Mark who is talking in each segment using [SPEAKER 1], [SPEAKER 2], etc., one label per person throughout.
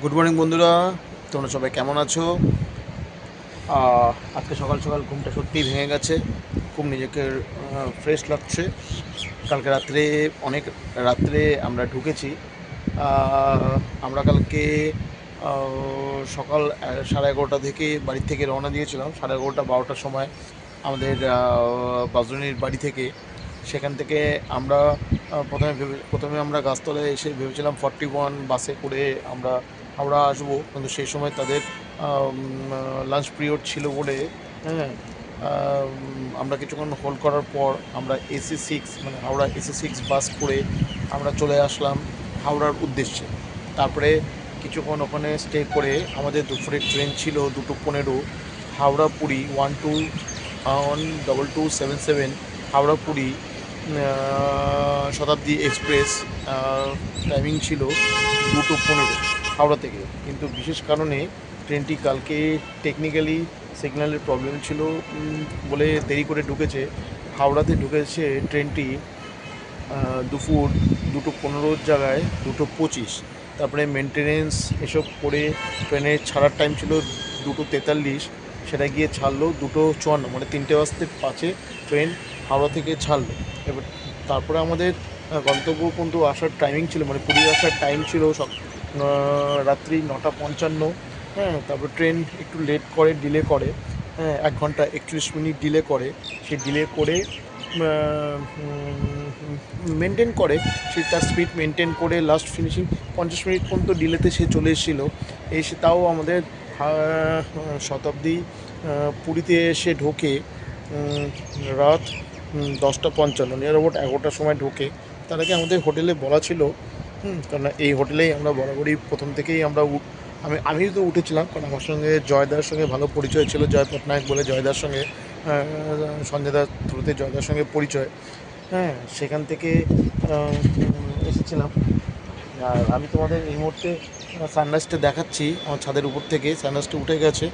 [SPEAKER 1] Good morning বন্ধুরা, তোমরা সবাই কেমন আছো? আজকে সকাল সকাল ঘুমটা সত্যিই ভেঙে গেছে। খুব নিজেকে ফ্রেশ লাগছে। কালকে রাত্রে অনেক রাত্রে আমরা ঢুকেছি। আমরা কালকে সকাল 11:30 থেকে বাড়ি থেকে রওনা দিয়েছিলাম। 11:30 12টার সময় আমাদের বাজরনির বাড়ি থেকে। সেখান থেকে আমরা প্রথমে আমরা গাছতলায় এসে ভেবেছিলাম 41 বাসে করে আমরা হাওড়া আসবো, কিন্তু সেই সময় তাদের লাঞ্চ পিরিয়ড ছিল বলে হ্যাঁ আমরা কিছুক্ষণ হোল্ড করার পর আমরা AC6 মানে হাওড়া AC6 বাস করে আমরা চলে আসলাম হাওড়ার উদ্দেশ্যে। তারপরে কিছুক্ষণ ওখানে স্টে করে আমাদের দুপুরের ট্রেন ছিল 2:15 হাওড়া পুরী 12277 হাওড়া পুরী শতাব্দী এক্সপ্রেস। টাইমিং ছিল 2:15 হাওড়া থেকে, কিন্তু বিশেষ কারণে ট্রেনটি কালকে টেকনিক্যালি সিগন্যালের প্রবলেম ছিল বলে দেরি করে ঢুকেছে। হাওড়াতে ঢুকেছে ট্রেনটি দুপুর 2:15 জায়গায় 2:25। তারপরে মেনটেনেন্স এসব করে ট্রেনের ছাড়ার টাইম ছিল 2:43, সেটা গিয়ে ছাড়লো 2:54, মানে 3:05 ট্রেন হাওড়া থেকে ছাড়লো। এবার তারপরে আমাদের গন্তব্য পর্যন্ত আসার টাইমিং ছিল, মানে পুরী আসার টাইম ছিল রাত্রি 9:55। তারপর ট্রেন একটু লেট করে, ডিলে করে, 1 ঘন্টা 31 মিনিট ডিলে করে। সে ডিলে করে মেনটেন করে, সে তার স্পিড মেনটেন করে লাস্ট ফিনিশিং 50 মিনিট পর্যন্ত ডিলেতে সে চলে এসেছিলো। এসে তাও আমাদের শতাব্দী পুরীতে এসে ঢোকে রাত 10:55, নিয়ার অ্যাবাউট 11টার সময় ঢোকে। তার আগে আমাদের হোটেলে বলা ছিল, কারণ এই হোটেলেই আমরা বরাবরই প্রথম থেকেই আমরা আমি তো উঠেছিলাম, কারণ আমার সঙ্গে জয়দার সঙ্গে ভালো পরিচয় ছিল, জয় পটনায়ক বলে জয়দার সঙ্গে সঞ্জয়দার থ্রুতে জয়দার সঙ্গে পরিচয়। সেখান থেকে এসেছিলাম। আর আমি তোমাদের এই মুহূর্তে সানরাইজটা দেখাচ্ছি আমার ছাদের উপর থেকে। সানরাইজটা উঠে গেছে,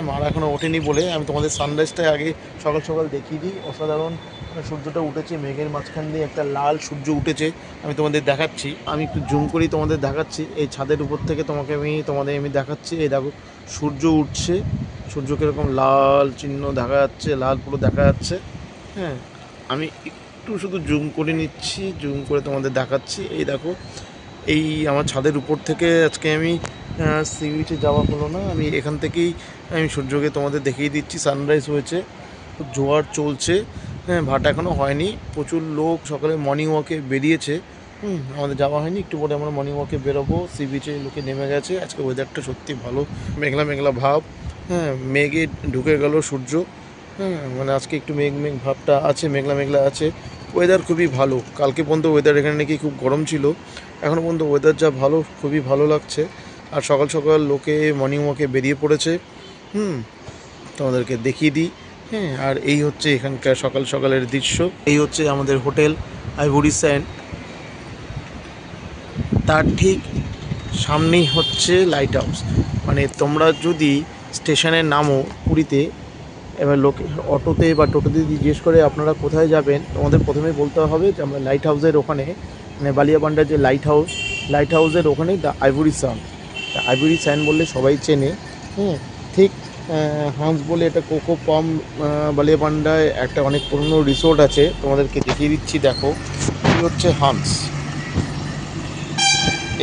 [SPEAKER 1] মারা এখনও ওঠেনি বলে আমি তোমাদের সানরাইজটা আগে সকাল সকাল দেখিয়ে দিই। অসাধারণ সূর্যটা উঠেছে, মেঘের মাঝখান দিয়ে একটা লাল সূর্য উঠেছে, আমি তোমাদের দেখাচ্ছি। আমি একটু জুম করেই তোমাদের দেখাচ্ছি। এই ছাদের উপর থেকে তোমাদের আমি দেখাচ্ছি। এই দেখো সূর্য উঠছে, সূর্য কীরকম লাল চিহ্ন দেখা যাচ্ছে, লাল পুরো দেখা যাচ্ছে। আমি একটু শুধু জুম করে নিচ্ছি, জুম করে তোমাদের দেখাচ্ছি। এই দেখো, এই আমার ছাদের উপর থেকে আজকে আমি সি বিচে যাওয়া হলো না, আমি এখান থেকেই আমি সূর্যকে তোমাদের দেখিয়ে দিচ্ছি। সানরাইজ হয়েছে, জোয়ার চলছে, ভাটা এখনও হয়নি। প্রচুর লোক সকালে মর্নিং ওয়াকে বেরিয়েছে, আমাদের যাওয়া হয়নি। একটু পরে আমরা মর্নিং ওয়াকে বেরোবো। সি বিচে লোকে নেমে গেছে। আজকে ওয়েদারটা সত্যি ভালো, মেঘলা মেঘলা ভাব, মেঘে ঢুকে গেল সূর্য। মানে আজকে একটু মেঘ ভাবটা আছে, মেঘলা মেঘলা আছে। ওয়েদার খুবই ভালো। কালকে পর্যন্ত ওয়েদার এখানে নাকি খুব গরম ছিল, এখনও পর্যন্ত ওয়েদার যা ভালো, খুবই ভালো লাগছে। আর সকাল সকাল লোকে মর্নিং ওয়াকে বেরিয়ে পড়েছে, তোমাদেরকে দেখিয়ে দিই। আর এই হচ্ছে এখানকার সকাল সকালের দৃশ্য। এই হচ্ছে আমাদের হোটেল আইভরি স্যান্ড, তার ঠিক সামনেই হচ্ছে লাইট হাউস। মানে তোমরা যদি স্টেশনে নামো পুরীতে, এবার অটোতে বা টোটোতে জিজ্ঞেস করে আপনারা কোথায় যাবেন, তোমাদের প্রথমে বলতে হবে যে আমরা লাইট হাউসের ওখানে, মানে বালিয়াপান্ডার যে লাইট হাউসের ওখানেই the ivory sand. Ivory sand বললে সবাই চেনে। ঠিক হান্স বলে এটা কোকো পাম বালিয়াপান্ডায় একটা অনেক পুরনো রিসোর্ট আছে, তোমাদেরকে দেখিয়ে দিচ্ছি। দেখো, এই হচ্ছে হান্স।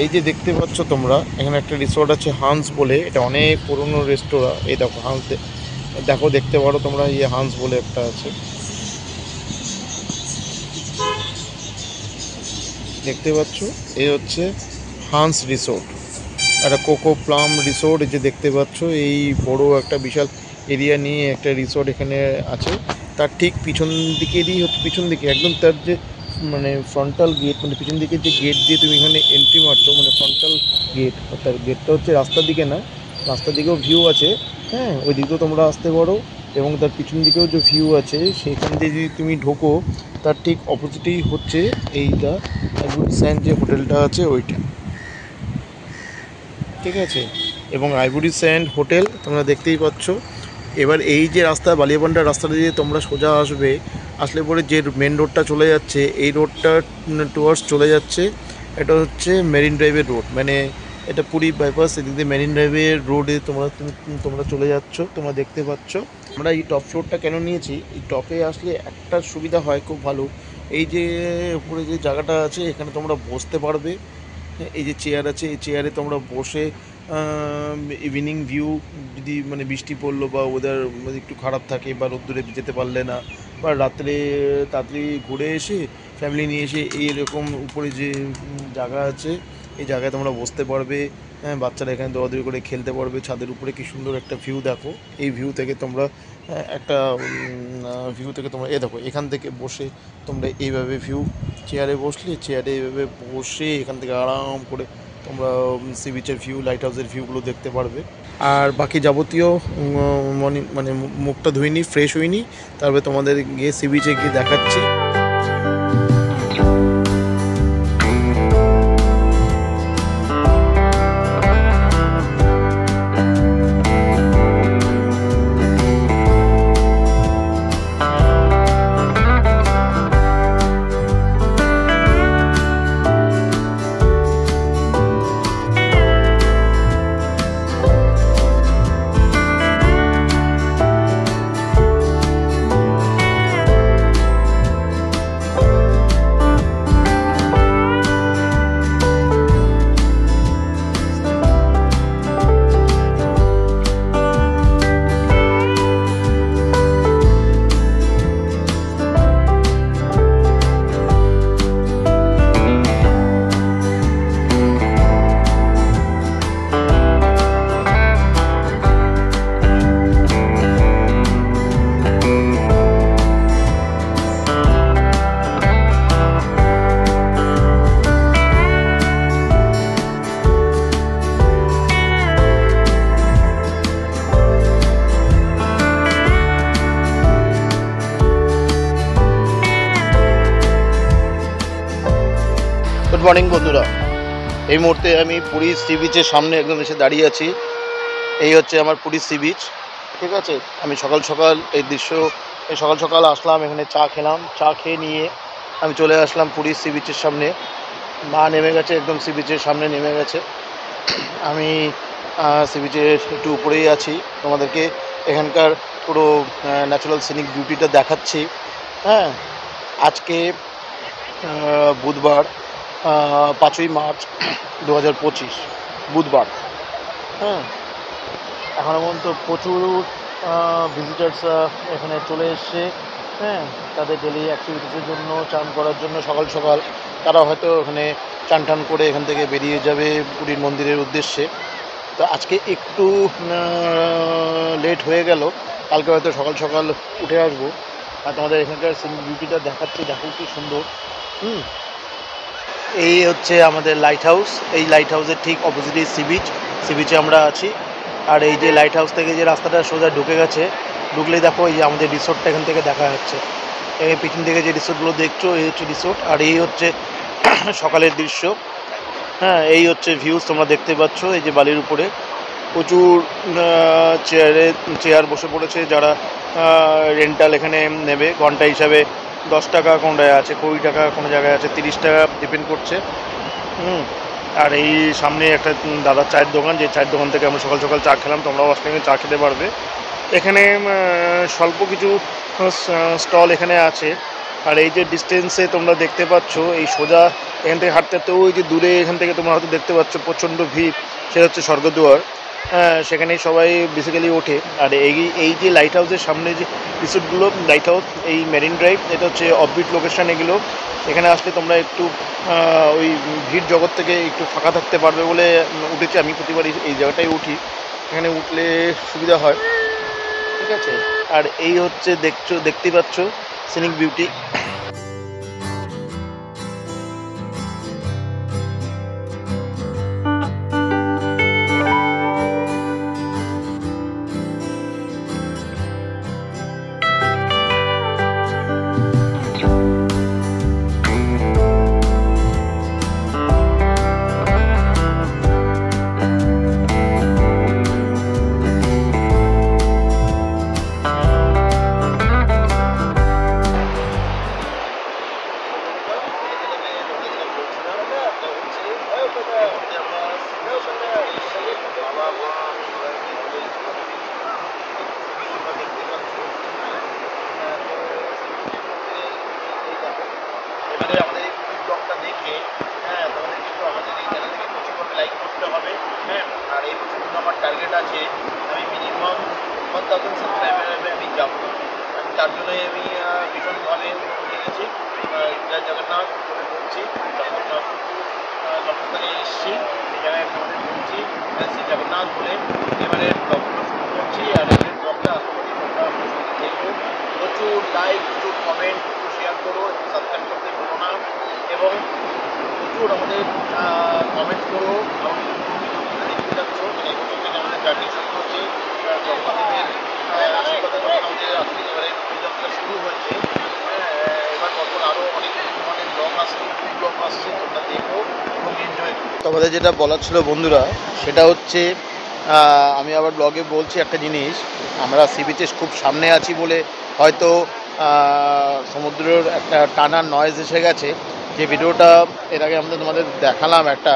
[SPEAKER 1] এই যে দেখতে পাচ্ছ তোমরা, এখানে একটা রিসোর্ট আছে হান্স বলে, এটা অনেক পুরনো রেস্তোরাঁ। এই দেখো হান্স, দেখো দেখতে পারো তোমরা, ইয়ে হান্স বলে একটা আছে, দেখতে পাচ্ছ। এই হচ্ছে হান্স রিসোর্ট, একটা কোকো প্লাম রিসোর্ট। এই যে দেখতে পাচ্ছ, এই বড় একটা বিশাল এরিয়া নিয়ে একটা রিসোর্ট এখানে আছে। তার ঠিক পিছন দিকে একদম তার যে মানে ফ্রন্টাল গেট, মানে পিছন দিকে যে গেট দিয়ে তুমি এখানে এন্ট্রি মারছো, মানে ফ্রন্টাল গেট। তার গেটটা হচ্ছে রাস্তার দিকে না, রাস্তার দিকেও ভিউ আছে, ওই দিকেও তোমরা আসতে পারো। এবং তার পিছন দিকেও যে ভিউ আছে, সেখান দিয়ে যদি তুমি ঢোকো, তার ঠিক অপোজিটেই হচ্ছে এইটা আইভরি স্যান্ড যে হোটেলটা আছে ওইটা, ঠিক আছে। এবং আইভরি স্যান্ড হোটেল তোমরা দেখতেই পাচ্ছ। এবার এই যে রাস্তা, বালিয়াপান্ডার রাস্তাটা দিয়ে তোমরা সোজা আসলে পরে যে মেন রোডটা চলে যাচ্ছে, এই রোডটা টুয়ার্ডস চলে যাচ্ছে, এটা হচ্ছে মেরিন ড্রাইভের রোড। মানে এটা পুরী বাইপাস, এদিক দিয়ে মেরিন ড্রাইভের রোডে তোমরা চলে যাচ্ছ, তোমরা দেখতে পাচ্ছ। আমরা এই টপ ফ্লোরটা কেন নিয়েছি, এই টপে আসলে একটা সুবিধা হয় খুব ভালো, এই যে উপরে যে জায়গাটা আছে এখানে তোমরা বসতে পারবে, এই যে চেয়ার আছে এই চেয়ারে তোমরা বসে ইভিনিং ভিউ, যদি মানে বৃষ্টি পড়লো বা ওয়েদার একটু খারাপ থাকে বা রোদ্দুরে যেতে পারলে না, বা রাত্রে তাড়াতাড়ি ঘুরে এসে ফ্যামিলি নিয়ে এসে এইরকম উপরে যে জায়গা আছে এই জায়গায় তোমরা বসতে পারবে। হ্যাঁ, বাচ্চারা এখানে দৌড়াদৌড়ি করে খেলতে পারবে। ছাদের উপরে কি সুন্দর একটা ভিউ দেখো, এই ভিউ থেকে তোমরা একটা ভিউ থেকে তোমরা দেখো, এখান থেকে বসে তোমরা এইভাবে ভিউ, চেয়ারে বসলে চেয়ারে এইভাবে বসে এখান থেকে আরাম করে তোমরা সি বিচের ভিউ, লাইট হাউসের ভিউগুলো দেখতে পারবে। আর বাকি যাবতীয় মানে মুখটা ধুইনি, ফ্রেশ হইনি, তারপরে তোমাদের গিয়ে সি বিচে গিয়ে দেখাচ্ছি। গুড মর্নিং বন্ধুরা, এই মুহূর্তে আমি পুরী সি বিচের সামনে একদম এসে দাঁড়িয়ে আছি। এই হচ্ছে আমার পুরী সি বিচ, ঠিক আছে। আমি সকাল সকাল এই দৃশ্য, এই সকাল সকাল আসলাম, এখানে চা খেলাম, চা খেয়ে নিয়ে আমি চলে আসলাম পুরী সি বিচের সামনে। মা নেমে গেছে, একদম সি বিচের সামনে নেমে গেছে। আমি সি বিচের একটু উপরেই আছি, তোমাদেরকে এখানকার পুরো ন্যাচারাল সিনিক বিউটিটা দেখাচ্ছি। হ্যাঁ, আজকে বুধবার 5ই মার্চ 2025 বুধবার। হ্যাঁ, এখনও পর্যন্ত প্রচুর ভিজিটার্স এখানে চলে এসছে। হ্যাঁ, তাদের ডেলি অ্যাক্টিভিটিসের জন্য, চান করার জন্য সকাল সকাল তারা হয়তো এখানে চান টান করে এখান থেকে বেরিয়ে যাবে পুরীর মন্দিরের উদ্দেশ্যে। তো আজকে একটু লেট হয়ে গেল, কালকে হয়তো সকাল সকাল উঠে আসবো। আর তোমাদের এখানকার সিনিক বিউটিটা দেখাচ্ছি, দেখো কি সুন্দর। এই হচ্ছে আমাদের লাইট হাউস, এই লাইট হাউসের ঠিক অপোজিটে সি বিচ, সি বিচে আমরা আছি। আর এই যে লাইট হাউস থেকে যে রাস্তাটা সোজা ঢুকে গেছে, ঢুকলেই দেখো এই যে আমাদের রিসোর্টটা এখান থেকে দেখা যাচ্ছে। এই পিছন থেকে যে রিসোর্টগুলো দেখছো এই হচ্ছে রিসোর্ট, আর এই হচ্ছে সকালের দৃশ্য। হ্যাঁ, এই হচ্ছে ভিউজ তোমরা দেখতে পাচ্ছ। এই যে বালির উপরে প্রচুর চেয়ার বসে পড়েছে, যারা রেন্টাল এখানে নেবে ঘন্টা হিসাবে 10 টাকা কোনো জায়গায় আছে, 20 টাকা কোনো জায়গায় আছে, 30 টাকা ডিপেন্ড করছে। আর এই সামনে একটা দাদার চায়ের দোকান, যে চায়ের দোকান থেকে আমরা সকাল সকাল চা খেলাম, তোমরাও আসলে চা খেতে পারবে। এখানে স্বল্প কিছু স্টল এখানে আছে। আর এই যে ডিস্টেন্সে তোমরা দেখতে পাচ্ছ, এই সোজা এখান থেকে হাঁটতে হাঁটতে ওই যে দূরে এখান থেকে তোমরা হয়তো দেখতে পাচ্ছ প্রচণ্ড ভিড়, সেটা হচ্ছে স্বর্গদুয়ার। সেখানেই সবাই বেসিক্যালি ওঠে। আর এই যে লাইট হাউসের সামনে যে রিসোর্টগুলো, লাইট হাউস, এই মেরিন ড্রাইভ, এটা হচ্ছে অফবিট লোকেশান। এগুলো এখানে আসলে তোমরা একটু ওই ভিড় জগৎ থেকে একটু ফাঁকা থাকতে পারবে বলে উঠেছি। আমি প্রতিবার এই জায়গাটায় উঠি, এখানে উঠলে সুবিধা হয়, ঠিক আছে। আর এই হচ্ছে দেখতেই পাচ্ছ সিনিক বিউটি।
[SPEAKER 2] টার্গেট আছে আমি মিনিমাম 1000 সাবস্ক্রাইবারে আমি যাবো। তার জন্যই আমি ভীষণভাবে লেগেছি। জয় জগন্নাথ বলে বলছি, জগন্নাথ জন্মস্থানে এসেছি, সেই জায়গায় তোমাদের বলছি শ্রী জগন্নাথ বলে এবারে ব্লগগুলো শুরু করছি। আর এবারে ব্লগটা আশা করি তোমরা আমার সঙ্গে দেখো, প্রচুর লাইক, প্রচুর কমেন্ট, প্রচুর শেয়ার করো, সাবস্ক্রাইব করতে ভুলো না এবং প্রচুর আমাদের কমেন্ট করো। আমাদের দেখতে যাচ্ছ এই বছর থেকে আমাদের জার্নি শুরু হচ্ছে জগন্নাথের আশীর্বাদে যখন আমাদের আসলে এবারে যাত্রা শুরু হয়েছে। এবার পরপর আরও অনেক ধরনের ব্লগ আসছে, ব্লগ আসছে, তোমরা দেখো এবং এনজয় করো। তোমাদের যেটা বলার ছিল বন্ধুরা, সেটা হচ্ছে আমি আবার ব্লগে বলছি একটা জিনিস, আমরা সি বিচে খুব সামনে আছি বলে হয়তো সমুদ্রের একটা টানার নয়েজ এসে গেছে। যে ভিডিওটা এর আগে তোমাদের দেখালাম, একটা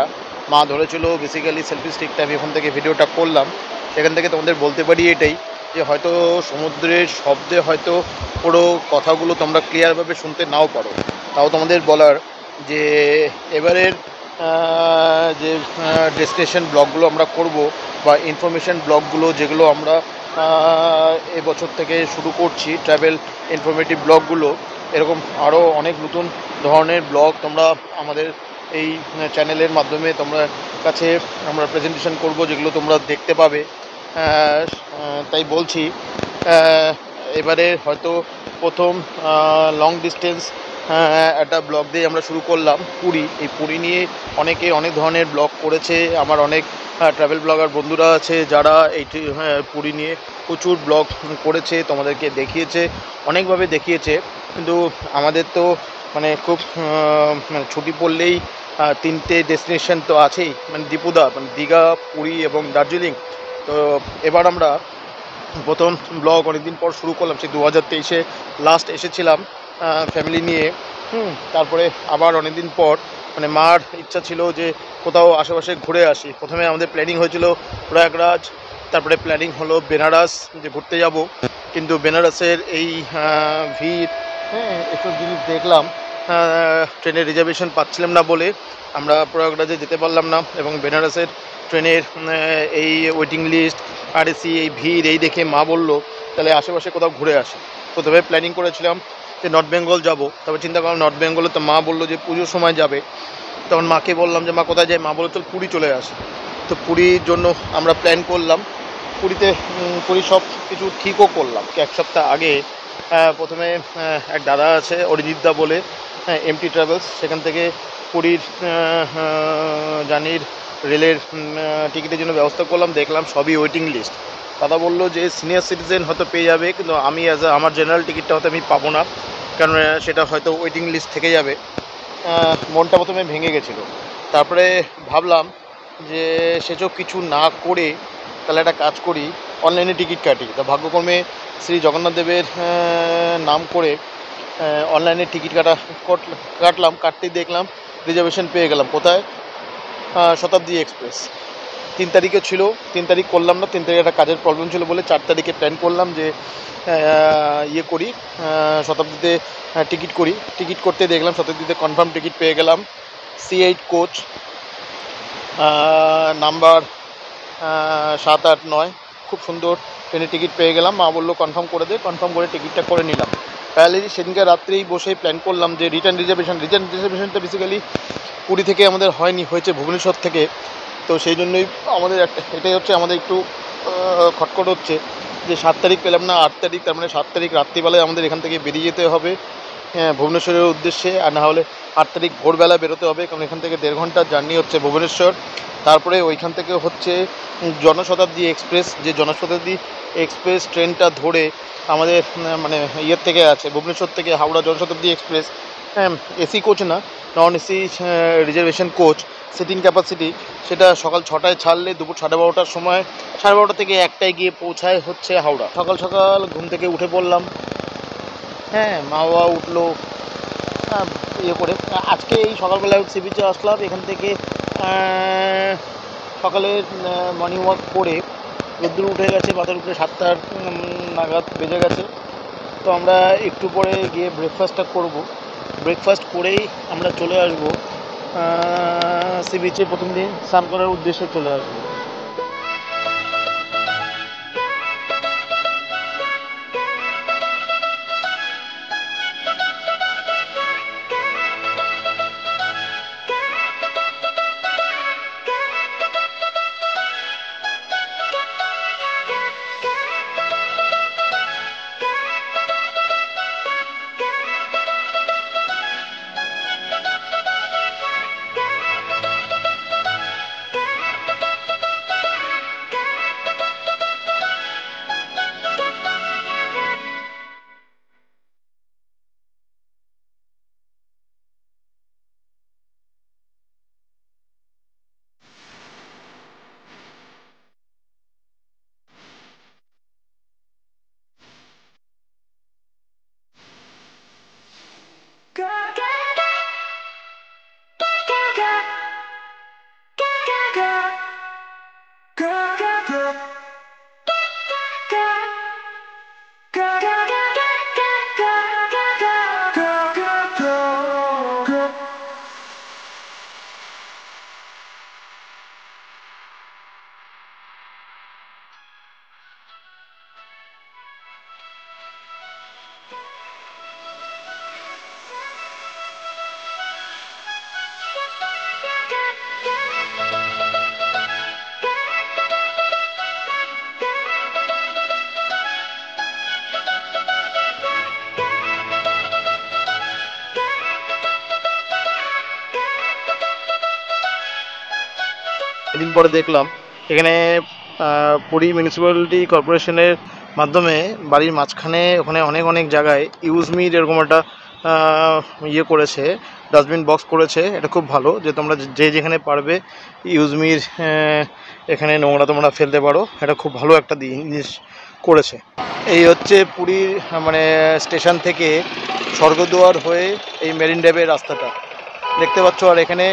[SPEAKER 2] মা ধরেছিল বেসিক্যালি সেলফি স্টিকটা, আমি ওখান থেকে ভিডিওটা করলাম। সেখান থেকে তোমাদের বলতে পারি এটাই যে হয়তো সমুদ্রের শব্দে হয়তো পুরো কথাগুলো তোমরা ক্লিয়ারভাবে শুনতে নাও পারো। তাও তোমাদের বলার যে এবারের যে ডেস্টিনেশন ব্লগগুলো আমরা করব বা ইনফরমেশান ব্লগগুলো যেগুলো আমরা এবছর থেকে শুরু করছি, ট্রাভেল ইনফরমেটিভ ব্লগগুলো, এরকম আরও অনেক নতুন ধরনের ব্লগ তোমরা আমাদের এই চ্যানেলের মাধ্যমে তোমরা কাছে আমরা প্রেজেন্টেশন করব, যেগুলো তোমরা দেখতে পাবে। তাই বলছি এবারে হয়তো প্রথম লং ডিস্টেন্স একটা ব্লগ দিয়ে আমরা শুরু করলাম পুরী। এই পুরী নিয়ে অনেকে অনেক ধরনের ব্লগ করেছে, আমার অনেক ট্রাভেল ব্লগার বন্ধুরা আছে যারা এই পুরী নিয়ে প্রচুর ব্লগ করেছে, তোমাদেরকে দেখিয়েছে, অনেকভাবে দেখিয়েছে। কিন্তু আমাদের তো মানে খুব মানে ছুটি পড়লেই তিনটে ডেস্টিনেশন তো আছেই, মানে দীপুদা, মানে দীঘা, পুরী এবং দার্জিলিং। তো এবার আমরা প্রথম ব্লগ অনেকদিন পর শুরু করলাম, সেই 2023-এ লাস্ট এসেছিলাম ফ্যামিলি নিয়ে। তারপরে আবার অনেকদিন পর মানে মার ইচ্ছা ছিল যে কোথাও আশেপাশে ঘুরে আসি। প্রথমে আমাদের প্ল্যানিং হয়েছিল প্রয়াগরাজ, তারপরে প্ল্যানিং হলো বেনারস যে ঘুরতে যাব। কিন্তু বেনারসের এই ভিড়, এসব জিনিস দেখলাম, ট্রেনের রিজার্ভেশন পাচ্ছিলাম না বলে আমরা প্রয়াগরাজে যেতে পারলাম না। এবং বেনারসের ট্রেনের এই ওয়েটিং লিস্ট আর এসি, এই ভিড়, এই দেখে মা বলল তাহলে আশেপাশে কোথাও ঘুরে আসি। প্রথমে প্ল্যানিং করেছিলাম যে নর্থ বেঙ্গল যাবো, তবে চিন্তা করলাম নর্থ বেঙ্গলে তো মা বললো যে পুজোর সময় যাবে। তখন মাকে বললাম যে মা কোথায় যায়, মা বললো চল পুরী চলে আসে। তো পুরীর জন্য আমরা প্ল্যান করলাম। পুরীতে পুরী সব কিছু ঠিকও করলাম এক সপ্তাহ আগে। প্রথমে এক দাদা আছে অরিজিৎ দা বলে, এমটি ট্রাভেলস, সেখান থেকে পুরীর জার্নির রেলের টিকিটের জন্য ব্যবস্থা করলাম। দেখলাম সবই ওয়েটিং লিস্ট। দাদা বললো যে সিনিয়র সিটিজেন হয়তো পেয়ে যাবে, কিন্তু আমি আমার জেনারেল টিকিটটা হয়তো আমি পাবো না, কারণ সেটা হয়তো ওয়েটিং লিস্ট থেকে যাবে। মনটা প্রথমে ভেঙে গেছিলো। তারপরে ভাবলাম যে সেসব কিছু না করে তাহলে একটা কাজ করি, অনলাইনে টিকিট কাটি। তা ভাগ্যক্রমে শ্রী জগন্নাথ দেবের নাম করে অনলাইনে টিকিট কাটলাম। কাটতেই দেখলাম রিজার্ভেশন পেয়ে গেলাম। কোথায়? শতাব্দী এক্সপ্রেস। 3 তারিখে ছিল, 3 তারিখ করলাম না, 3 তারিখে একটা কাজের প্রবলেম ছিল বলে 4 তারিখে প্ল্যান করলাম যে ইয়ে করি, শতাব্দীতে টিকিট করি। টিকিট করতে দেখলাম শতাব্দীতে কনফার্ম টিকিট পেয়ে গেলাম, C8 কোচ, নাম্বার 7, 8, 9। খুব সুন্দর ট্রেনের টিকিট পেয়ে গেলাম। মা বললো কনফার্ম করে দে, কনফার্ম করে টিকিটটা করে নিলাম। প্যারালি সেদিনকে রাত্রেই বসে প্ল্যান করলাম যে রিটার্ন রিজার্ভেশনটা বেসিক্যালি পুরী থেকে আমাদের হয়নি, হয়েছে ভুবনেশ্বর থেকে। তো সেই জন্যই আমাদের এটাই হচ্ছে আমাদের একটু খটখট হচ্ছে যে 7 তারিখ পেলাম না, 8 তারিখ। তার মানে 7 তারিখ রাত্রিবেলায় আমাদের এখান থেকে বেরিয়ে যেতে হবে ভুবনেশ্বরের উদ্দেশ্যে, আর না হলে 8 তারিখ ভোরবেলা বেরোতে হবে, কারণ এখান থেকে 1.5 ঘন্টার জার্নি হচ্ছে ভুবনেশ্বর। তারপরে ওইখান থেকে হচ্ছে জনশতাব্দী এক্সপ্রেস, যে জনশতাব্দী এক্সপ্রেস ট্রেনটা ধরে আমাদের মানে ইয়ের থেকে আছে ভুবনেশ্বর থেকে Howrah Janshatabdi express. AC coach না, non AC reservation coach, sitting capacity. সেটা সকাল 6টায় ছাড়লে দুপুর 12:30টার সময়, 12:30 থেকে 1টায় গিয়ে পৌঁছায় হচ্ছে হাওড়া। সকাল সকাল ঘুম থেকে উঠে পড়লাম, মা বাবা উঠলো ইয়ে করে। আজকে এই সকালবেলায় সি বিচে আসলাম, এখান থেকে সকালে মর্নিং ওয়াক করে রোদ্দুর উঠে গেছে, মাথার উপরে 7টার নাগাদ বেজে গেছে। তো আমরা একটু পরে গিয়ে ব্রেকফাস্টটা করব। ব্রেকফাস্ট করেই আমরা চলে আসবো সি বিচে, প্রথম দিন স্নান করার উদ্দেশ্যে চলে আসবো।
[SPEAKER 1] পরে দেখলাম এখানে পুরী মিউনিসিপ্যালিটি কর্পোরেশনের মাধ্যমে বাড়ির মাঝখানে ওখানে অনেক অনেক জায়গায় ইউজ মি এরকম একটা ইয়ে করেছে, ডাস্টবিন বক্স করেছে। এটা খুব ভালো যে তোমরা যে যেখানে পারবে ইউজ মির এখানে নোংরা তোমরা ফেলতে পারো। এটা খুব ভালো একটা জিনিস করেছে। এই হচ্ছে পুরীর মানে স্টেশন থেকে স্বর্গদুয়ার হয়ে এই মেরিন ড্রাইভের রাস্তাটা দেখতে পাচ্ছ। আর এখানে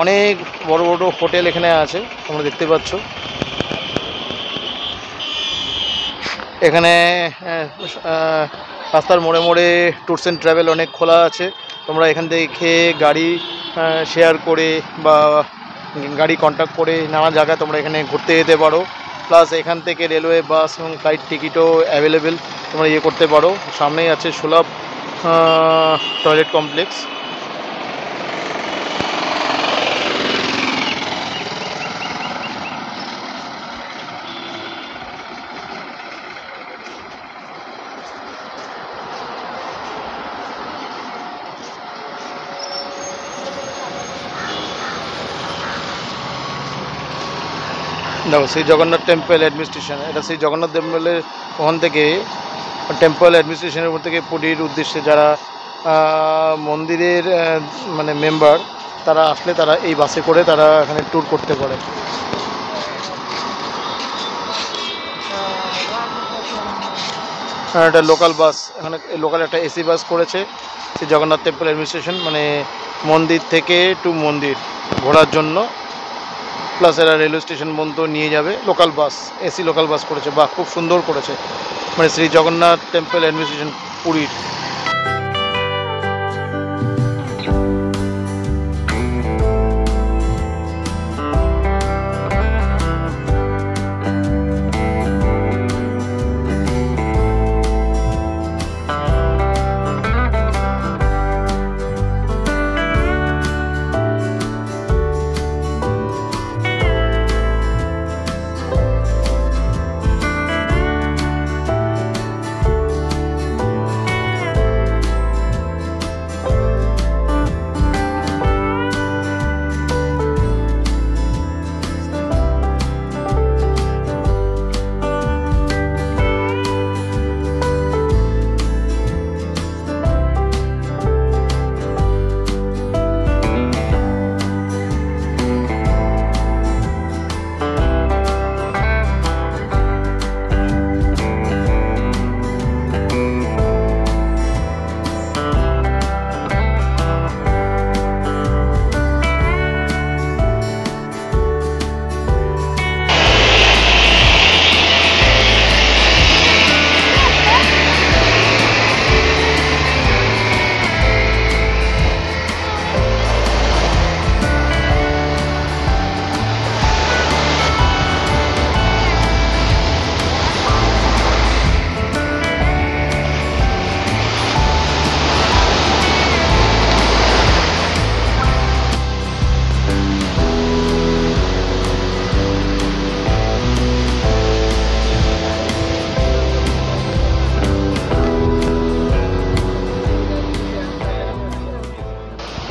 [SPEAKER 1] অনেক বড় বড় হোটেল এখানে আছে তোমরা দেখতে পাচ্ছ। এখানে রাস্তার মোড়ে মোড়ে ট্যুরস অ্যান্ড ট্রাভেল অনেক খোলা আছে। তোমরা এখান থেকে গাড়ি শেয়ার করে বা গাড়ি কন্ট্যাক্ট করে নানা জায়গায় তোমরা এখানে ঘুরতে যেতে পারো। প্লাস এখান থেকে রেলওয়ে, বাস এবং ফ্লাইট টিকিটও অ্যাভেলেবেল, তোমরা ইয়ে করতে পারো। সামনেই আছে সুলভ টয়লেট কমপ্লেক্স। দেখো শ্রী জগন্নাথ টেম্পল অ্যাডমিনিস্ট্রেশন, এটা শ্রী জগন্নাথ টেম্পলের ওখান থেকে টেম্পল অ্যাডমিনিস্ট্রেশনের উপর থেকে পুরীর উদ্দেশ্যে যারা মন্দিরের মানে মেম্বার তারা আসলে তারা এই বাসে করে তারা এখানে ট্যুর করতে পারে। এটা লোকাল বাস, এখানে লোকাল একটা এসি বাস করেছে শ্রী জগন্নাথ টেম্পল অ্যাডমিনিস্ট্রেশন, মানে মন্দির থেকে টু মন্দির ঘোরার জন্য। প্লাস এরা রেলওয়ে স্টেশন পর্যন্ত নিয়ে যাবে। Local bus, AC local bus করেছে, বাহ খুব সুন্দর করেছে। মানে শ্রী জগন্নাথ টেম্পল অ্যাডমিনিস্ট্রেশন পুরীর।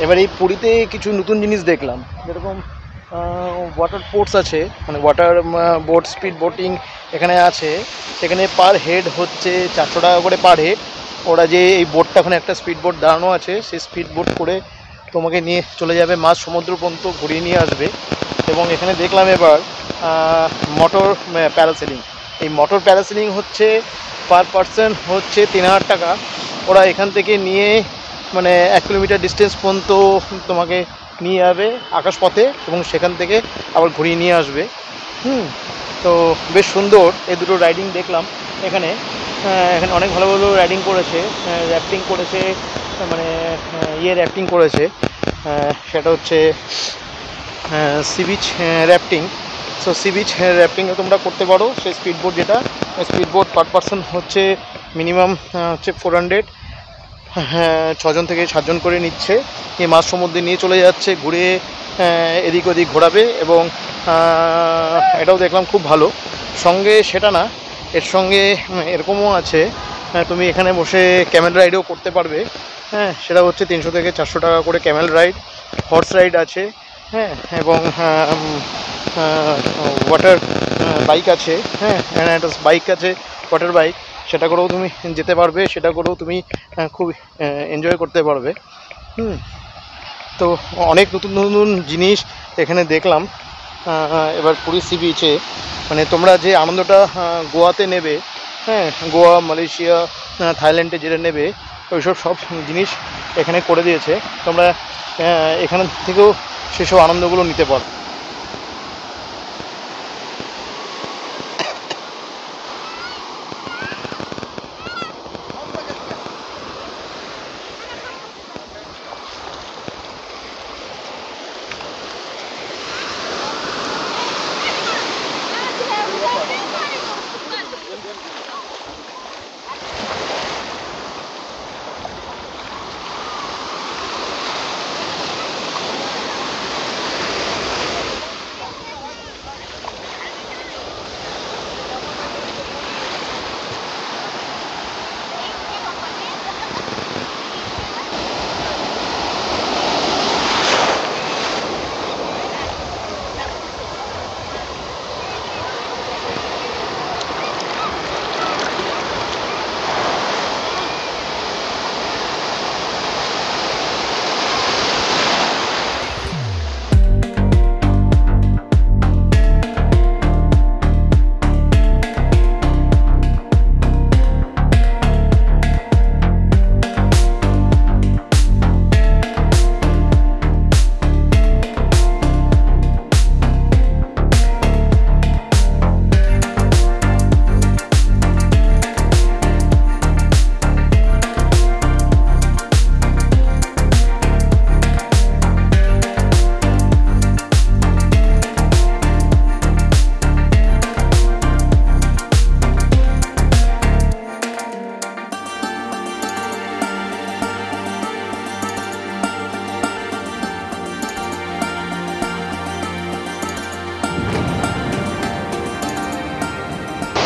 [SPEAKER 1] এবার এই পুরীতে কিছু নতুন জিনিস দেখলাম, যেরকম ওয়াটার স্পোর্টস আছে, মানে ওয়াটার বোট, স্পিড বোটিং এখানে আছে। সেখানে পার হেড হচ্ছে 400 টাকা করে পার হেড। ওরা যে এই বোটটা ওখানে একটা স্পিড বোট দাঁড়ানো আছে, সেই স্পিড বোট করে তোমাকে নিয়ে চলে যাবে মাঝ সমুদ্র পর্যন্ত, ঘুরিয়ে নিয়ে আসবে। এবং এখানে দেখলাম এবার মোটর প্যারাসেলিং। এই মোটর প্যারাসেলিং হচ্ছে পার পারসন হচ্ছে 3000 টাকা। ওরা এখান থেকে নিয়ে মানে 1 কিলোমিটার ডিস্টেন্স পর্যন্ত তোমাকে নিয়ে যাবে আকাশপথে এবং সেখান থেকে আবার ঘুরিয়ে নিয়ে আসবে। তো বেশ সুন্দর এই দুটো রাইডিং দেখলাম এখানে। এখানে অনেক ভালো ভালো রাইডিং করেছে, র্যাফটিং করেছে, মানে র্যাফটিং করেছে। সেটা হচ্ছে sea beach rafting. So sea beach র্যাফটিংও তোমরা করতে পারো। সেই স্পিড বোট, যেটা স্পিড বোট পার পারসন হচ্ছে মিনিমাম হচ্ছে 400। হ্যাঁ, 6 জন থেকে 7 জন করে নিচ্ছে, এই মাঝ সমুদ্রে নিয়ে চলে যাচ্ছে, ঘুরে এদিক ওদিক ঘোরাবে। এবং এটাও দেখলাম খুব ভালো। সঙ্গে সেটা না, এর সঙ্গে এরকমও আছে, তুমি এখানে বসে ক্যামেল রাইডও করতে পারবে। হ্যাঁ, সেটা হচ্ছে 300 থেকে 400 টাকা করে ক্যামেল রাইড। হর্স রাইড আছে, হ্যাঁ, এবং ওয়াটার বাইক আছে, হ্যাঁ, একটা বাইক আছে ওয়াটার বাইক, সেটা করেও তুমি যেতে পারবে, সেটা করেও তুমি খুব এনজয় করতে পারবে। তো অনেক নতুন নতুন জিনিস এখানে দেখলাম। এবার পুরী সি বিচে মানে তোমরা যে আনন্দটা গোয়াতে নেবে, হ্যাঁ, গোয়া, মালয়েশিয়া, থাইল্যান্ডে যেটা নেবে, ওইসব সব জিনিস এখানে করে দিয়েছে। তোমরা এখান থেকেও সেসব আনন্দগুলো নিতে পারো।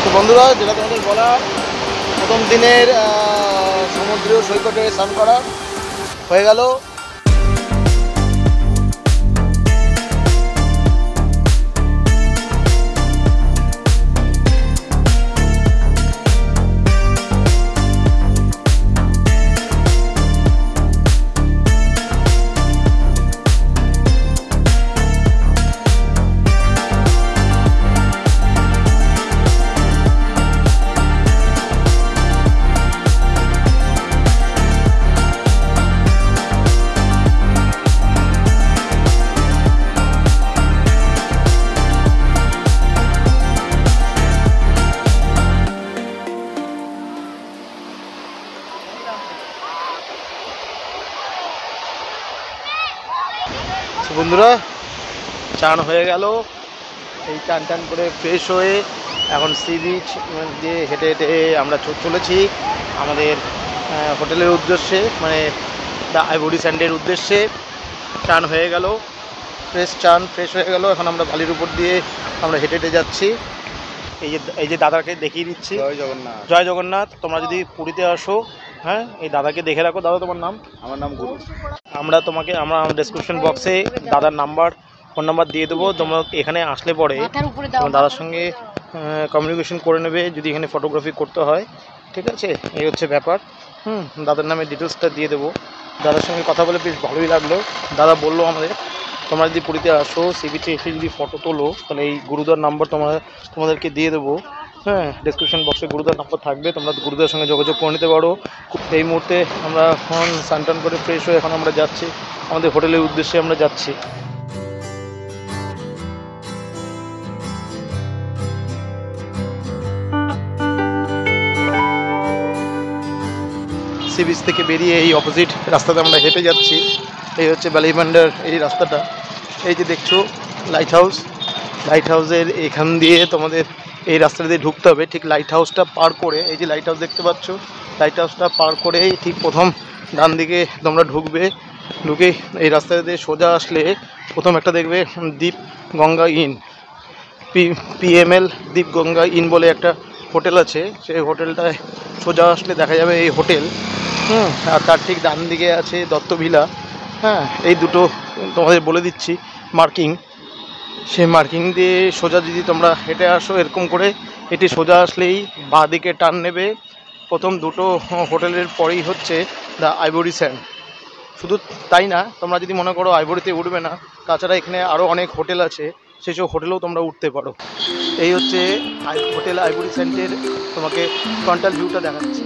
[SPEAKER 1] তো বন্ধুরা, যেটা তোমাদের বলার, প্রথম দিনের সমুদ্র সৈকতে স্নান করা হয়ে গেল। বন্ধুরা, চান হয়ে গেল। এই চান টান করে ফ্রেশ হয়ে এখন সি বিচ দিয়ে হেঁটে হেঁটে আমরা চলেছি আমাদের হোটেলের উদ্দেশ্যে, মানে দ্য আইভরি স্যান্ডের উদ্দেশ্যে। চান হয়ে গেল, ফ্রেশ হয়ে গেল। এখন আমরা বালির উপর দিয়ে আমরা হেঁটে হেঁটে যাচ্ছি। এই যে দাদাকে দেখিয়ে দিচ্ছি।
[SPEAKER 3] জয় জগন্নাথ।
[SPEAKER 1] জয় জগন্নাথ। তোমরা যদি পুরীতে আসো, হ্যাঁ, এই দাদাকে দেখে রাখো। দাদা, তোমার নাম?
[SPEAKER 3] আমার নাম গুরু।
[SPEAKER 1] আমরা ডেসক্রিপশন বক্সে দাদার ফোন নাম্বার দিয়ে দেবো। তোমরা এখানে আসলে পরে তোমার দাদার সঙ্গে কমিউনিকেশন করে নেবে যদি এখানে ফটোগ্রাফি করতে হয়। ঠিক আছে, এই হচ্ছে ব্যাপার। দাদার নামে ডিটেলসটা দিয়ে দেবো। দাদার সঙ্গে কথা বলে বেশ ভালোই লাগলো। দাদা বললো আমাদের, তোমরা যদি পুরীতে আসো, সি বিচে এসে যদি ফটো তোলো, তাহলে এই গুরুদার নাম্বার তোমাদেরকে দিয়ে দেবো। হ্যাঁ, ডেসক্রিপশন বক্সে গুরুদার নাম্বার থাকবে, তোমরা গুরুদার সঙ্গে যোগাযোগ করে নিতে পারো। এই মুহূর্তে আমরা এখন স্নান করে ফ্রেশ হয়ে এখন আমরা যাচ্ছি আমাদের হোটেলের উদ্দেশ্যে। আমরা যাচ্ছি। সি বিচ থেকে বেরিয়ে এই অপোজিট রাস্তাতে আমরা হেঁটে যাচ্ছি। এই হচ্ছে বালিমান্ডার এই রাস্তাটা। এই যে দেখছো লাইট হাউসের এখান দিয়ে তোমাদের এই রাস্তাটা দিয়ে ঢুকতে হবে। ঠিক লাইট হাউসটা পার করে, এই যে লাইট হাউস দেখতে পাচ্ছ, লাইট হাউসটা পার করেই ঠিক প্রথম ডান দিকে তোমরা ঢুকবে। ঢুকে এই রাস্তাটা দিয়ে সোজা আসলে প্রথম একটা দেখবে Deep Ganga inn, PML Deep Ganga inn বলে একটা হোটেল আছে। সেই হোটেলটায় সোজা আসলে দেখা যাবে এই হোটেল। আর তার ঠিক ডান দিকে আছে দত্ত ভিলা। হ্যাঁ, এই দুটো তোমাদের বলে দিচ্ছি, মার্কিং, সেই মার্কিং দিয়ে সোজা যদি তোমরা হেঁটে আসো, এরকম করে হেঁটে সোজা আসলেই বাঁ দিকে টার্ন নেবে। প্রথম দুটো হোটেলের পরেই হচ্ছে দ্য আইভরি স্যান্ড। শুধু তাই না, তোমরা যদি মনে করো আইভরিতে উঠবে না, তাছাড়া এখানে আরও অনেক হোটেল আছে, সেসব হোটেলেও তোমরা উঠতে পারো। এই হচ্ছে হোটেল আইভরি স্যান্ডের তোমাকে ফ্রন্টাল ভিউটা দেখাচ্ছি।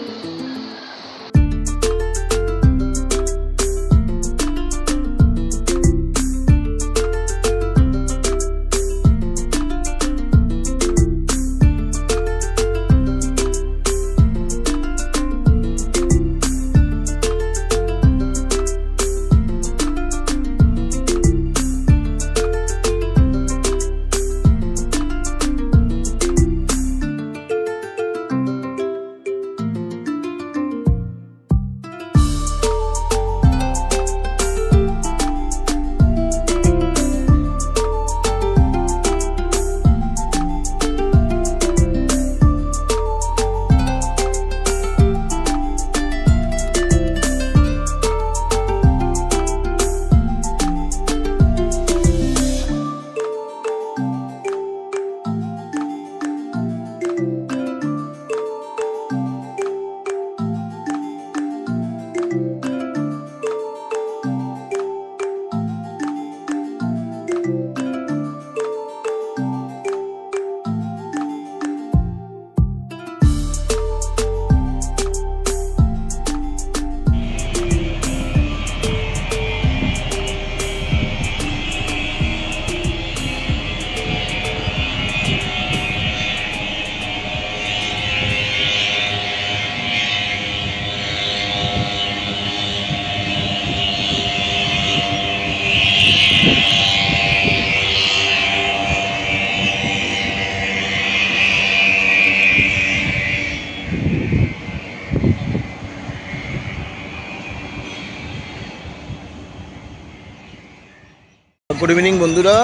[SPEAKER 1] গুড ইভিনিং বন্ধুরা,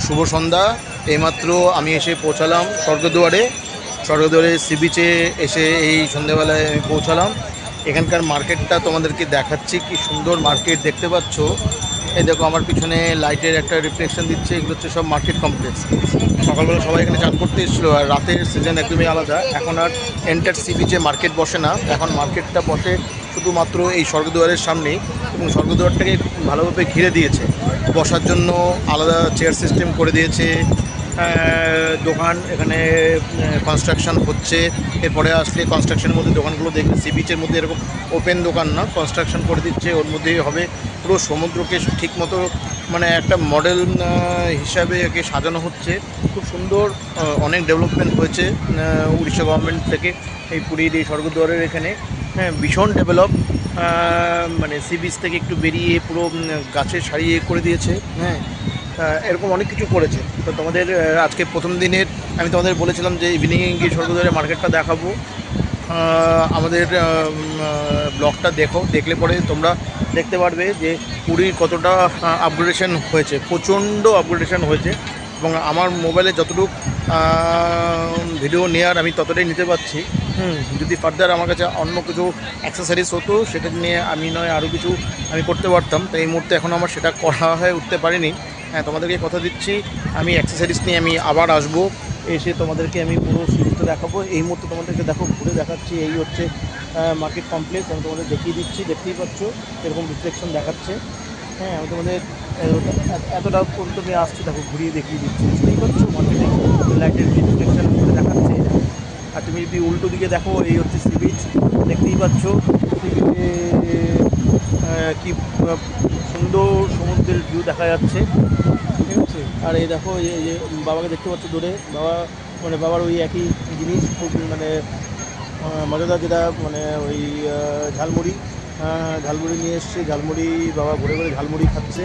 [SPEAKER 1] শুভ সন্ধ্যা। এইমাত্র আমি এসে পৌঁছালাম স্বর্গদ্বারে সি বিচে এসে এই সন্ধ্যেবেলায় আমি পৌঁছালাম। এখানকার মার্কেটটা তোমাদেরকে দেখাচ্ছি, কি সুন্দর মার্কেট দেখতে পাচ্ছ। এই দেখো আমার পিছনে লাইটের একটা রিফ্লেকশন দিচ্ছে, এগুলো হচ্ছে সব মার্কেট কমপ্লেক্স। সকালবেলা সবাই এখানে চান করতে এসেছিলো, আর রাতের সিজন একদমই আলাদা। এখন আর এন্টার সি বিচে মার্কেট বসে না, এখন মার্কেটটা বসে শুধুমাত্র এই স্বর্গদ্বারের সামনেই, এবং স্বর্গদ্বারটাকে ভালোভাবে ঘিরে দিয়েছে। বসার জন্য আলাদা চেয়ার সিস্টেম করে দিয়েছে। দোকান এখানে কনস্ট্রাকশন হচ্ছে, এরপরে আসলে কনস্ট্রাকশনের মধ্যে দোকানগুলো দেখবে সি বিচের মধ্যে এরকম ওপেন দোকান না, কনস্ট্রাকশন করে দিচ্ছে। ওর মধ্যেই হবে পুরো সমুদ্রকে ঠিকমতো মানে একটা মডেল হিসাবে একে সাজানো হচ্ছে। খুব সুন্দর, অনেক ডেভেলপমেন্ট হয়েছে উড়িষ্যা গভর্নমেন্ট থেকে এই পুরীর এই স্বর্গদ্বারের এখানে। হ্যাঁ, ভীষণ ডেভেলপ। মানে সি বিচ থেকে একটু বেরিয়ে পুরো গাছে সারিয়ে করে দিয়েছে। হ্যাঁ, এরকম অনেক কিছু করেছে। তো তোমাদের আজকে প্রথম দিনের আমি তোমাদের বলেছিলাম যে ইভিনিংয়ে গিয়ে স্বর্গদ্বারের মার্কেটটা দেখাবো। আমাদের ব্লগটা দেখলে পরে তোমরা দেখতে পারবে যে পুরীর কতটা আপগ্রেডেশন হয়েছে, প্রচণ্ড আপগ্রেডেশন হয়েছে। এবং আমার মোবাইলে যতটুকু ভিডিও নেওয়ার আমি ততটাই নিতে পারছি। যদি ফার্দার আমার কাছে অন্য কিছু অ্যাক্সেসরিজ হতো, সেটা নিয়ে আমি নয় আরও কিছু আমি করতে পারতাম। তো এই মুহূর্তে এখন আমার সেটা করা হয়ে উঠতে পারিনি। হ্যাঁ, তোমাদেরকে কথা দিচ্ছি আমি অ্যাক্সেসরিজ নিয়ে আমি আবার আসবো, এসে তোমাদেরকে আমি পুরো সিরিজটা দেখাবো। এই মুহূর্তে তোমাদেরকে দেখো ঘুরে দেখাচ্ছি। এই হচ্ছে মার্কেট কমপ্লেক্স, আমি তোমাদের দেখিয়ে দিচ্ছি, দেখতেই পাচ্ছ এরকম রিফ্লেকশন দেখাচ্ছে। হ্যাঁ, আমি তোমাদের এতটা পর্যন্ত আমি আসছি, দেখো ঘুরিয়ে দেখিয়ে দিচ্ছি, বুঝতেই পারছো মার্কেটে লাইটের রিফ্লেকশন করে দেখাচ্ছে। আর তুমি যদি উল্টো দিকে দেখো, এই হচ্ছে সি বিচ, দেখতেই পাচ্ছ সি বিচে কি সুন্দর সমুদ্রের ভিউ দেখা যাচ্ছে। ঠিক আছে, আর এই দেখো এই যে বাবাকে দেখতে পাচ্ছ দূরে, বাবার ওই একই জিনিস, খুব মানে মজাদার, যেটা মানে ওই ঝালমুড়ি নিয়ে এসছে। ঝালমুড়ি বাবা ঘুরে ঘুরে ঝালমুড়ি খাচ্ছে।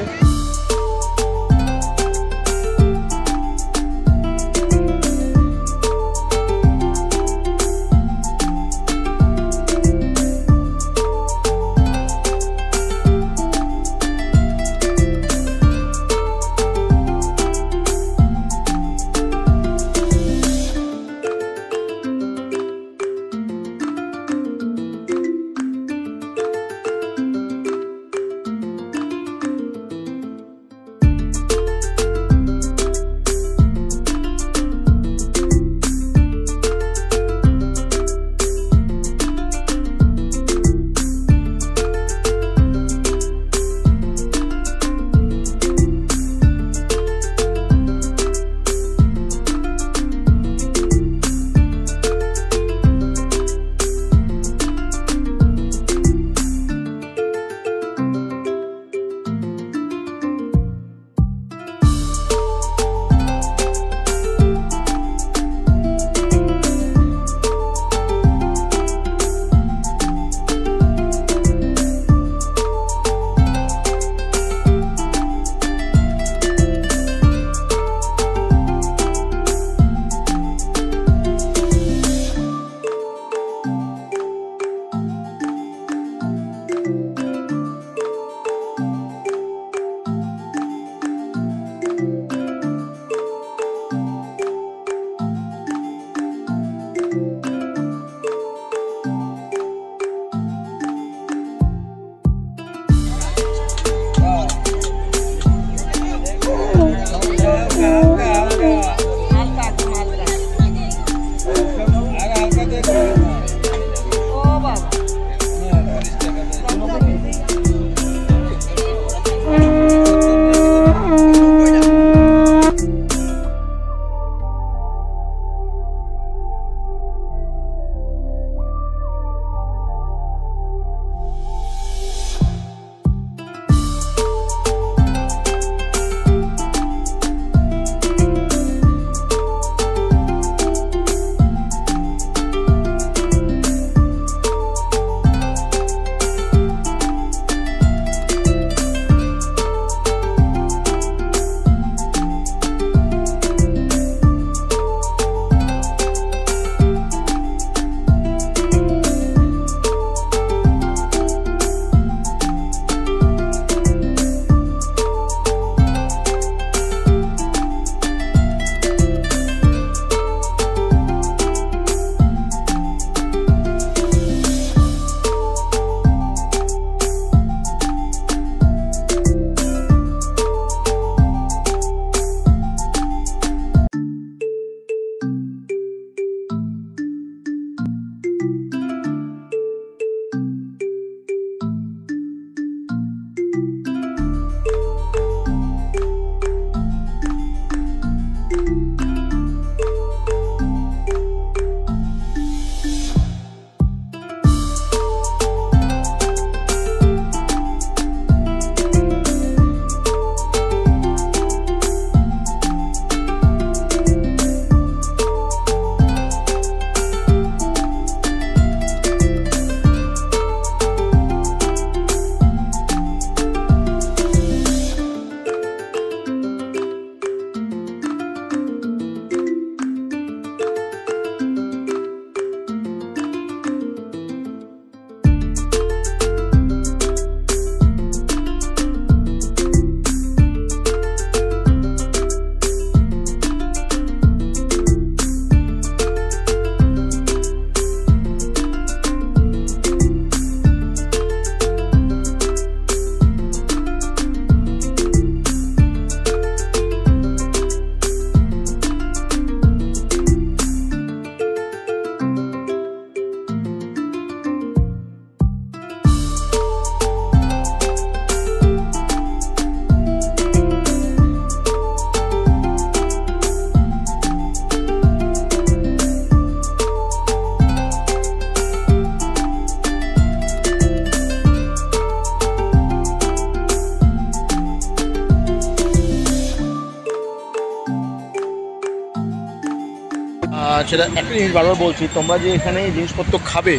[SPEAKER 1] সেটা একটা জিনিস বারবার বলছি, তোমরা যে এখানে জিনিসপত্র খাবে,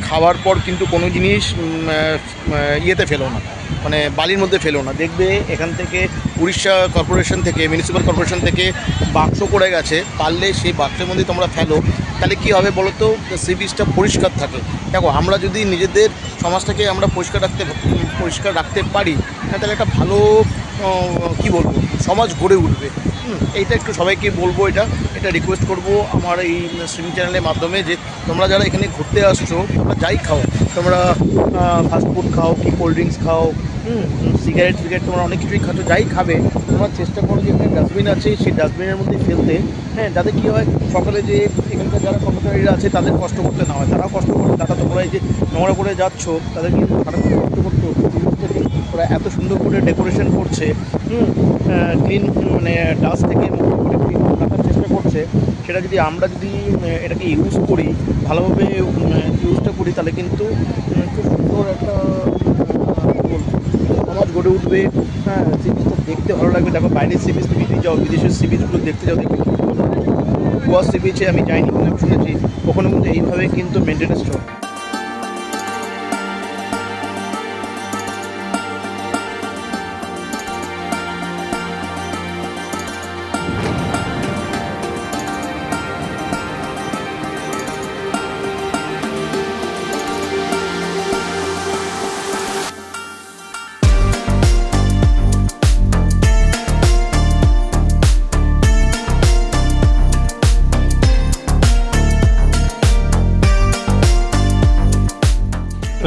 [SPEAKER 1] খাওয়ার পর কিন্তু কোনো জিনিস ইয়েতে ফেলো না, মানে বালির মধ্যে ফেলো না। দেখবে এখান থেকে উড়িষ্যা কর্পোরেশন থেকে, মিউনিসিপ্যাল কর্পোরেশন থেকে বাক্স করে গেছে, পারলে সেই বাক্সের মধ্যে তোমরা ফেলো, তাহলে কী হবে বলো তো, সি বিচটা পরিষ্কার থাকে। দেখো, আমরা যদি নিজেদের সমাজটাকে আমরা পরিষ্কার রাখতে পারি, তাহলে একটা ভালো কী বলবো, সমাজ গড়ে উঠবে। এইটা একটু সবাইকে বলবো, এটা রিকোয়েস্ট করব আমার এই স্ট্রিমিং চ্যানেলের মাধ্যমে, যে তোমরা যারা এখানে ঘুরতে আসছো, তোমরা যাই খাও, তোমরা ফাস্টফুড খাও কি কোল্ড ড্রিঙ্কস খাও, সিগারেট তোমরা অনেক কিছুই খাচ্ছ, যাই খাবে, তোমরা চেষ্টা করো যে এখানে ডাস্টবিন আছে সেই ডাস্টবিনের মধ্যে ফেলতে। হ্যাঁ, যাতে কী হয়, সকালে যে এখানকার যারা কর্মচারীরা আছে তাদের কষ্ট করতে না হয়, তারাও কষ্ট করে, তারা তোমরা এই যে নোংরা করে যাচ্ছ, তাদের কিন্তু সারাক্ষণ কষ্ট করতে হচ্ছে। ওরা এত সুন্দর করে ডেকোরেশন করছে, ক্লিন মানে ডাস্ট থেকে মুক্ত করে ক্লিন রাখার চেষ্টা করছে। সেটা যদি আমরা এটাকে ইউজ করি, ভালোভাবে ইউজটা করি, তাহলে কিন্তু খুব সুন্দর একটা সমাজ গড়ে উঠবে। হ্যাঁ, সি বিচটা দেখতে ভালো লাগবে। দেখো, বাইরের সি বিচ তুমি যাও, বিদেশের সি বিচগুলো দেখতে যাও, দেখবে গোয়া সি বিচে আমি যাইনি, কিন্তু আমি শুনেছি ওখানে কিন্তু এইভাবে কিন্তু মেনটেন্যান্স চলে।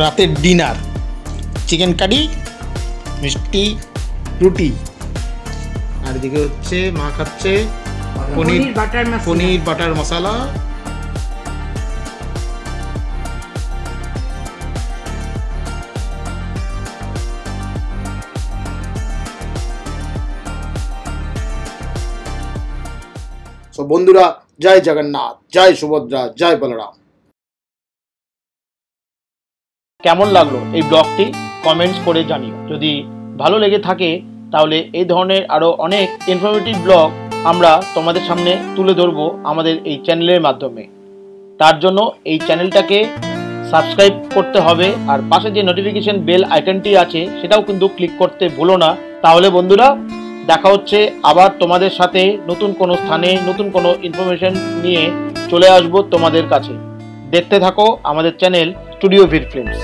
[SPEAKER 1] রাতের ডিনার, চিকেন কারি, মিষ্টি, রুটি, আর এদিকে হচ্ছে মা খাচ্ছে পনির বাটার মশলা। তো বন্ধুরা, জয় জগন্নাথ, জয় সুভদ্রা, জয় বলরাম।
[SPEAKER 2] কেমন লাগলো এই ব্লগটি কমেন্টস করে জানিও। যদি ভালো লেগে থাকে তাহলে এই ধরনের আরও অনেক ইনফরমেটিভ ব্লগ আমরা তোমাদের সামনে তুলে ধরবো আমাদের এই চ্যানেলের মাধ্যমে। তার জন্য এই চ্যানেলটাকে সাবস্ক্রাইব করতে হবে, আর পাশে যে নোটিফিকেশন বেল আইকনটি আছে সেটাও কিন্তু ক্লিক করতে ভুলো না। তাহলে বন্ধুরা, দেখা হচ্ছে আবার তোমাদের সাথে নতুন কোনো স্থানে নতুন কোনো ইনফরমেশন নিয়ে চলে আসবো তোমাদের কাছে। দেখতে থাকো আমাদের চ্যানেল স্টুডিও ভিড ফিল্মস।